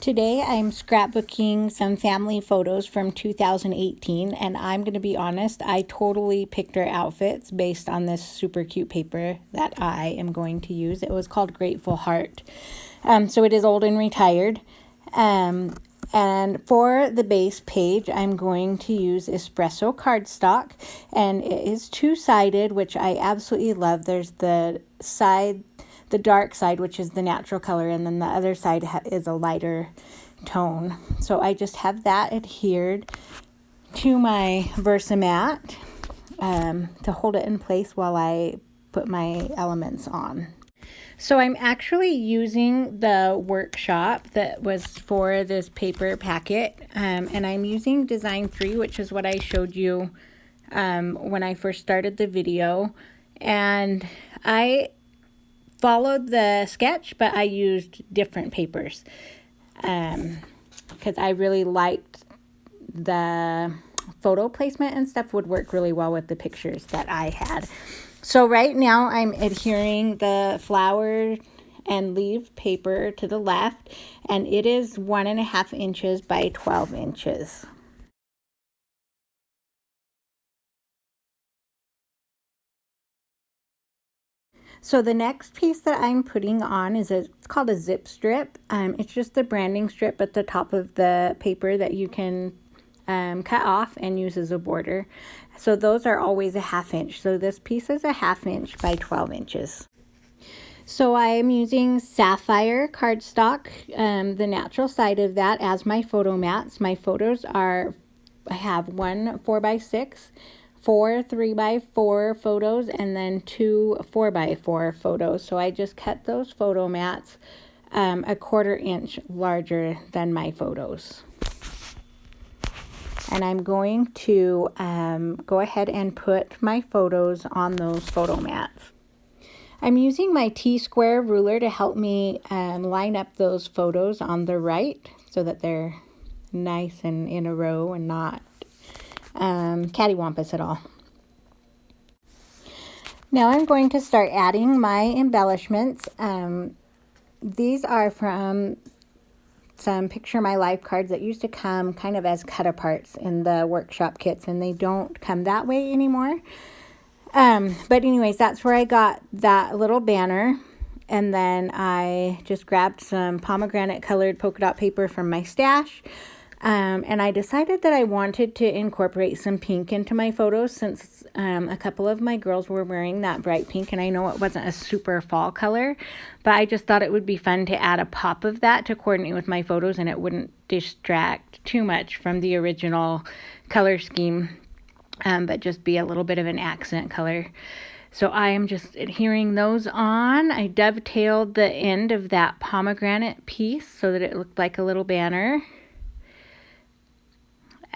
Today I'm scrapbooking some family photos from 2018, and I'm going to be honest, I totally picked our outfits based on this super cute paper that I am going to use. It was called Grateful Heart. So it is old and retired. And for the base page, I'm going to use espresso cardstock, and it is two-sided, which I absolutely love. There's the dark side, which is the natural color, and then the other side is a lighter tone. So I just have that adhered to my Versamat to hold it in place while I put my elements on. So I'm actually using the workshop that was for this paper packet, and I'm using Design 3, which is what I showed you when I first started the video. And I followed the sketch, but I used different papers because I really liked the photo placement and stuff would work really well with the pictures that I had. So right now I'm adhering the flower and leaf paper to the left, and it is 1.5 inches by 12 inches. So the next piece that I'm putting on is it's called a zip strip. It's just the branding strip at the top of the paper that you can cut off and use as a border. So those are always 1/2 inch. So this piece is 1/2 inch by 12 inches. So I am using sapphire cardstock, the natural side of that, as my photo mats. My photos I have one 4x6, 4 3x4 photos, and then 2 4x4 photos. So I just cut those photo mats 1/4 inch larger than my photos. And I'm going to go ahead and put my photos on those photo mats. I'm using my T-square ruler to help me line up those photos on the right so that they're nice and in a row and not cattywampus at all. Now I'm going to start adding my embellishments. These are from some Picture My Life cards that used to come kind of as cut-aparts in the workshop kits, and they don't come that way anymore. But anyways, that's where I got that little banner, and then I just grabbed some pomegranate colored polka dot paper from my stash. And I decided that I wanted to incorporate some pink into my photos since a couple of my girls were wearing that bright pink, and I know it wasn't a super fall color, but I just thought it would be fun to add a pop of that to coordinate with my photos, and it wouldn't distract too much from the original color scheme, but just be a little bit of an accent color. So I am just adhering those on. I dovetailed the end of that pomegranate piece so that it looked like a little banner,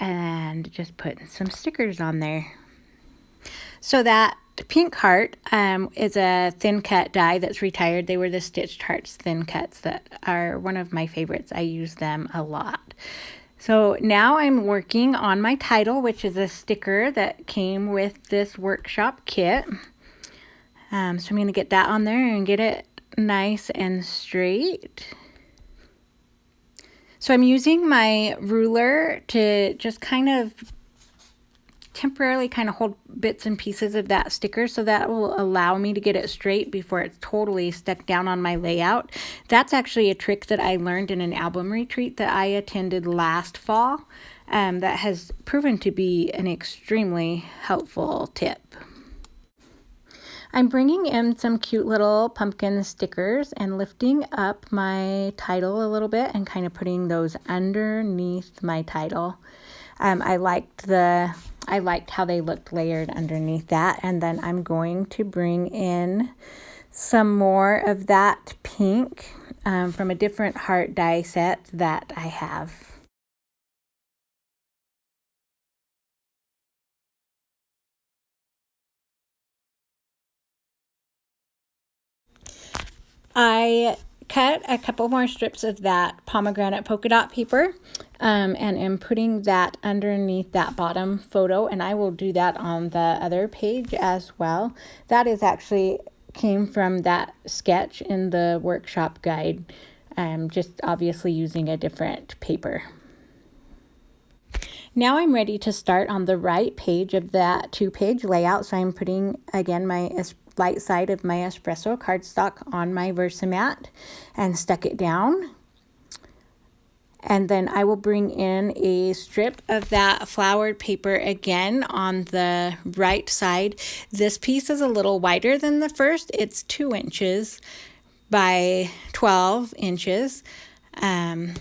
and just put some stickers on there. So that pink heart is a thin cut die that's retired. They were the Stitched Hearts thin cuts that are one of my favorites. I use them a lot. So now I'm working on my title, which is a sticker that came with this workshop kit. So I'm going to get that on there and get it nice and straight. So I'm using my ruler to just kind of temporarily kind of hold bits and pieces of that sticker, so that will allow me to get it straight before it's totally stuck down on my layout. That's actually a trick that I learned in an album retreat that I attended last fall that has proven to be an extremely helpful tip. I'm bringing in some cute little pumpkin stickers and lifting up my title a little bit and kind of putting those underneath my title. I liked how they looked layered underneath that, and then I'm going to bring in some more of that pink from a different heart die set that I have. I cut a couple more strips of that pomegranate polka dot paper and am putting that underneath that bottom photo, and I will do that on the other page as well. That is actually came from that sketch in the workshop guide just obviously using a different paper. Now I'm ready to start on the right page of that 2-page layout. So I'm putting, again, my light side of my espresso cardstock on my Versamat and stuck it down. And then I will bring in a strip of that flowered paper again on the right side. This piece is a little wider than the first. It's 2 inches by 12 inches. And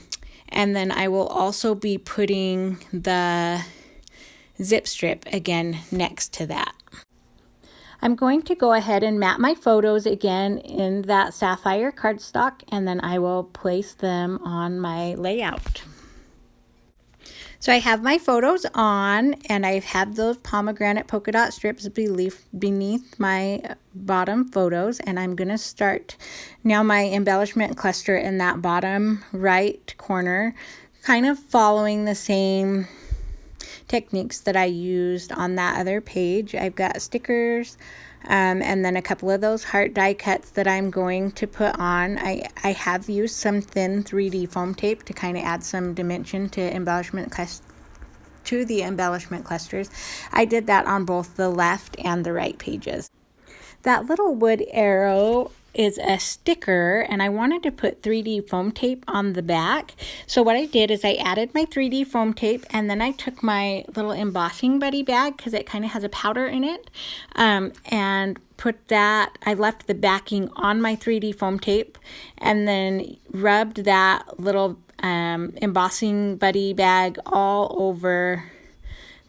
then I will also be putting the zip strip again next to that. I'm going to go ahead and map my photos again in that sapphire cardstock, and then I will place them on my layout. So I have my photos on, and I have those pomegranate polka dot strips beneath my bottom photos, and I'm going to start now my embellishment cluster in that bottom right corner, kind of following the same techniques that I used on that other page. I've got stickers and then a couple of those heart die cuts that I'm going to put on. I have used some thin 3D foam tape to kind of add some dimension to the embellishment clusters. I did that on both the left and the right pages. That little wood arrow is a sticker, and I wanted to put 3D foam tape on the back. So what I did is I added my 3D foam tape, and then I took my little embossing buddy bag, because it kind of has a powder in it, and put that, I left the backing on my 3D foam tape, and then rubbed that little embossing buddy bag all over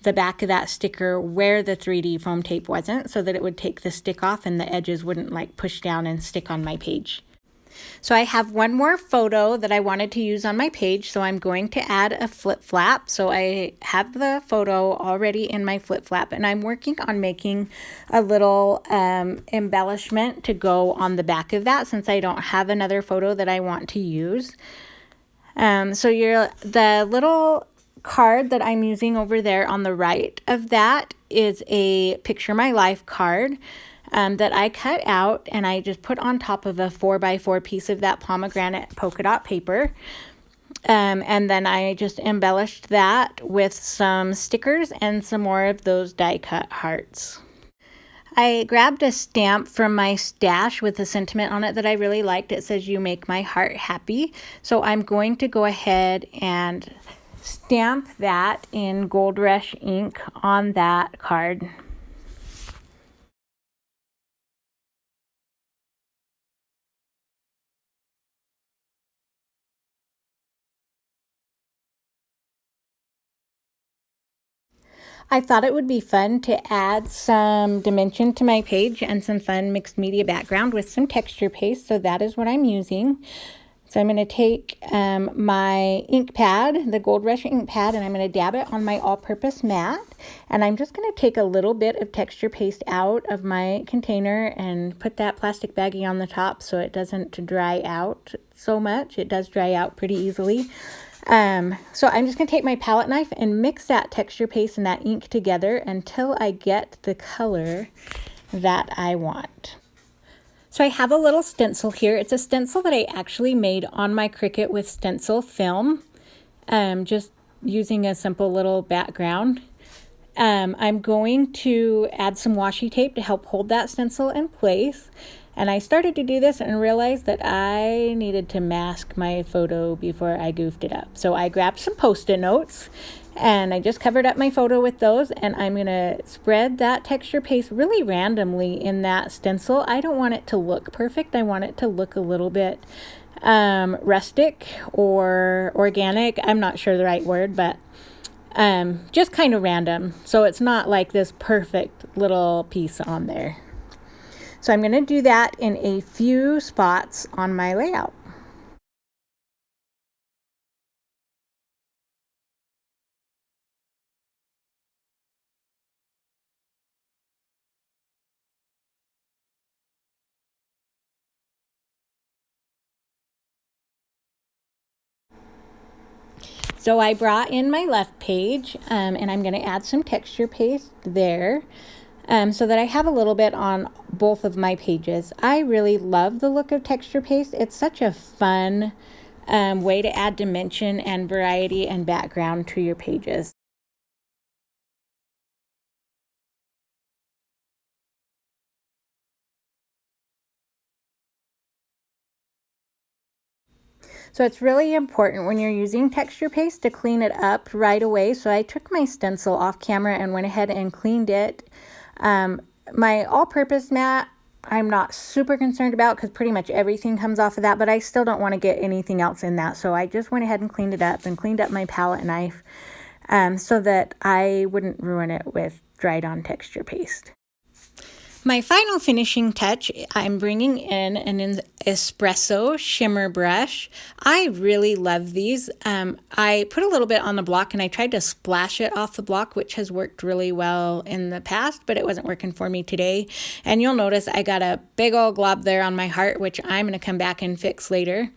the back of that sticker where the 3D foam tape wasn't, so that it would take the stick off and the edges wouldn't like push down and stick on my page. So I have one more photo that I wanted to use on my page, so I'm going to add a flip flap. So I have the photo already in my flip flap, and I'm working on making a little embellishment to go on the back of that, since I don't have another photo that I want to use. The little card that I'm using over there on the right of that is a Picture My Life card that I cut out, and I just put on top of a 4x4 piece of that pomegranate polka dot paper. And then I just embellished that with some stickers and some more of those die cut hearts. I grabbed a stamp from my stash with a sentiment on it that I really liked. It says, "You make my heart happy." So I'm going to go ahead and stamp that in Gold Rush ink on that card. I thought it would be fun to add some dimension to my page and some fun mixed media background with some texture paste, so that is what I'm using. So I'm going to take my ink pad, the Gold Rush ink pad, and I'm going to dab it on my all-purpose mat. And I'm just going to take a little bit of texture paste out of my container and put that plastic baggie on the top so it doesn't dry out so much. It does dry out pretty easily. So I'm just going to take my palette knife and mix that texture paste and that ink together until I get the color that I want. So I have a little stencil here. It's a stencil that I actually made on my Cricut with stencil film, just using a simple little background. I'm going to add some washi tape to help hold that stencil in place. And I started to do this and realized that I needed to mask my photo before I goofed it up. So I grabbed some Post-it notes and I just covered up my photo with those, and I'm going to spread that texture paste really randomly in that stencil. I don't want it to look perfect. I want it to look a little bit rustic or organic. I'm not sure the right word, but just kind of random. So it's not like this perfect little piece on there. So I'm going to do that in a few spots on my layout. So I brought in my left page and I'm going to add some texture paste there so that I have a little bit on both of my pages. I really love the look of texture paste. It's such a fun way to add dimension and variety and background to your pages. So it's really important when you're using texture paste to clean it up right away. So I took my stencil off camera and went ahead and cleaned it. My all-purpose mat, I'm not super concerned about because pretty much everything comes off of that, but I still don't want to get anything else in that. So I just went ahead and cleaned it up and cleaned up my palette knife so that I wouldn't ruin it with dried on texture paste. My final finishing touch, I'm bringing in an espresso shimmer brush. I really love these. I put a little bit on the block and I tried to splash it off the block, which has worked really well in the past, but it wasn't working for me today. And you'll notice I got a big old glob there on my heart, which I'm going to come back and fix later.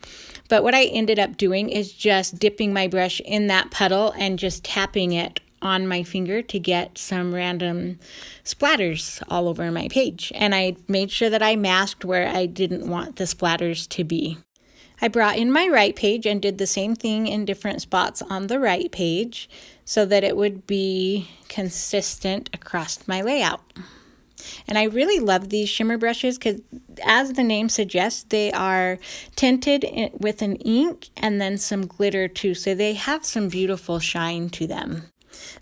But what I ended up doing is just dipping my brush in that puddle and just tapping it on my finger to get some random splatters all over my page. And I made sure that I masked where I didn't want the splatters to be. I brought in my right page and did the same thing in different spots on the right page so that it would be consistent across my layout. And I really love these shimmer brushes because, as the name suggests, they are tinted with an ink and then some glitter too. So they have some beautiful shine to them.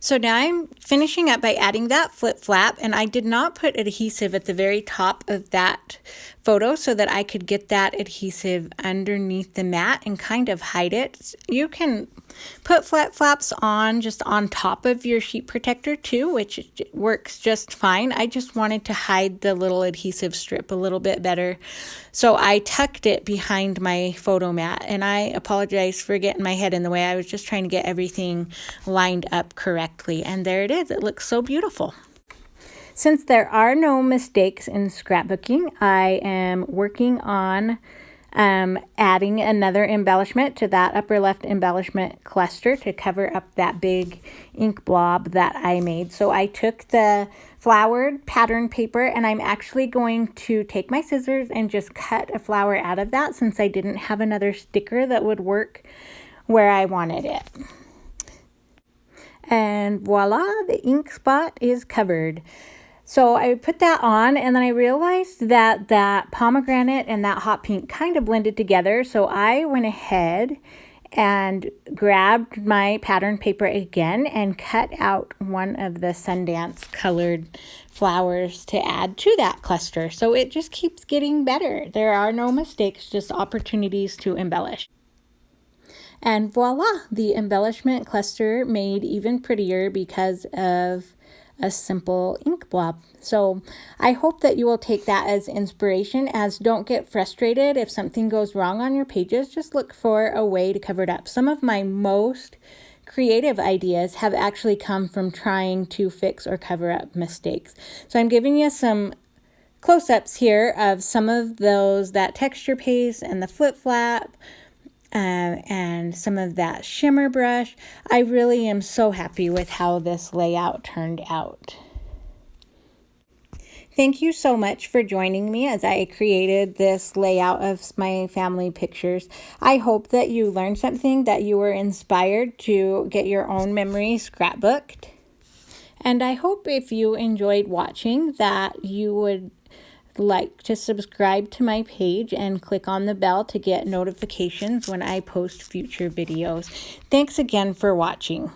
So now I'm finishing up by adding that flip flap, and I did not put adhesive at the very top of that photo so that I could get that adhesive underneath the mat and kind of hide it. You can put flip flaps on just on top of your sheet protector too, which works just fine. I just wanted to hide the little adhesive strip a little bit better. So I tucked it behind my photo mat, and I apologize for getting my head in the way. I was just trying to get everything lined up correctly, and there it is. It looks so beautiful. Since there are no mistakes in scrapbooking, I am working on adding another embellishment to that upper left embellishment cluster to cover up that big ink blob that I made. So I took the flowered pattern paper and I'm actually going to take my scissors and just cut a flower out of that since I didn't have another sticker that would work where I wanted it. And voila, the ink spot is covered. So I put that on and then I realized that that pomegranate and that hot pink kind of blended together. So I went ahead and grabbed my pattern paper again and cut out one of the Sundance colored flowers to add to that cluster. So it just keeps getting better. There are no mistakes, just opportunities to embellish. And voila, the embellishment cluster made even prettier because of a simple ink blob. So I hope that you will take that as inspiration, as don't get frustrated if something goes wrong on your pages. Just look for a way to cover it up. Some of my most creative ideas have actually come from trying to fix or cover up mistakes. So I'm giving you some close-ups here of some of those, that texture paste and the flip flap, and some of that shimmer brush. I really am so happy with how this layout turned out. Thank you so much for joining me as I created this layout of my family pictures. I hope that you learned something, that you were inspired to get your own memories scrapbooked. And I hope if you enjoyed watching that you would like to subscribe to my page and click on the bell to get notifications when I post future videos. Thanks again for watching.